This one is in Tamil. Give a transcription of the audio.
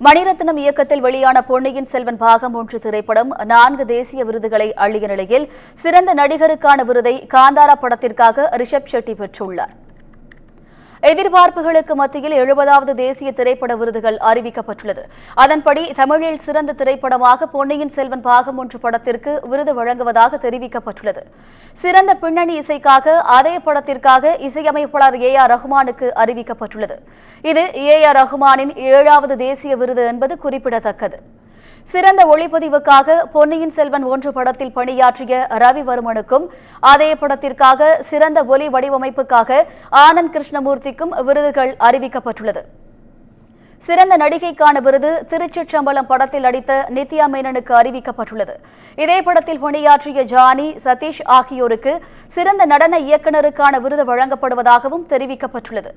மணிரத்னம் இயக்கத்தில் வெளியான பொன்னியின் செல்வன் பாகம் 1 திரைப்படம் 4 தேசிய விருதுகளை அள்ளிய நிலையில் சிறந்த நடிகருக்கான விருதை காந்தாரா படத்திற்காக ரிஷப் ஷெட்டி பெற்றுள்ளார். எதிர்பார்ப்புகளுக்கு மத்தியில் 70வது தேசிய திரைப்பட விருதுகள் அறிவிக்கப்பட்டுள்ளது. அதன்படி தமிழில் சிறந்த திரைப்படமாக பொன்னியின் செல்வன் பாகம் 1 படத்திற்கு விருது வழங்குவதாக தெரிவிக்கப்பட்டுள்ளது. சிறந்த பின்னணி இசைக்காக அதே படத்திற்காக இசையமைப்பாளர் AR ரஹ்மானுக்கு அறிவிக்கப்பட்டுள்ளது. இது AR ரஹ்மானின் 7வது தேசிய விருது என்பது குறிப்பிடத்தக்கது. சிறந்த ஒளிப்பதிவுக்காக பொன்னியின் செல்வன் 1 படத்தில் பணியாற்றிய ரவிவர்மனுக்கும் அதே படத்திற்காக சிறந்த ஒலி வடிவமைப்புக்காக ஆனந்த் கிருஷ்ணமூர்த்திக்கும் விருதுகள் அறிவிக்கப்பட்டுள்ளது. சிறந்த நடிகைக்கான விருது திருச்சிற்றம்பலம் படத்தில் நடித்த நித்யா மேனனுக்கு அறிவிக்கப்பட்டுள்ளது. இதே படத்தில் பணியாற்றிய ஜானி, சதீஷ் ஆகியோருக்கு சிறந்த நடன இயக்குநருக்கான விருது வழங்கப்படுவதாகவும் தெரிவிக்கப்பட்டுள்ளது.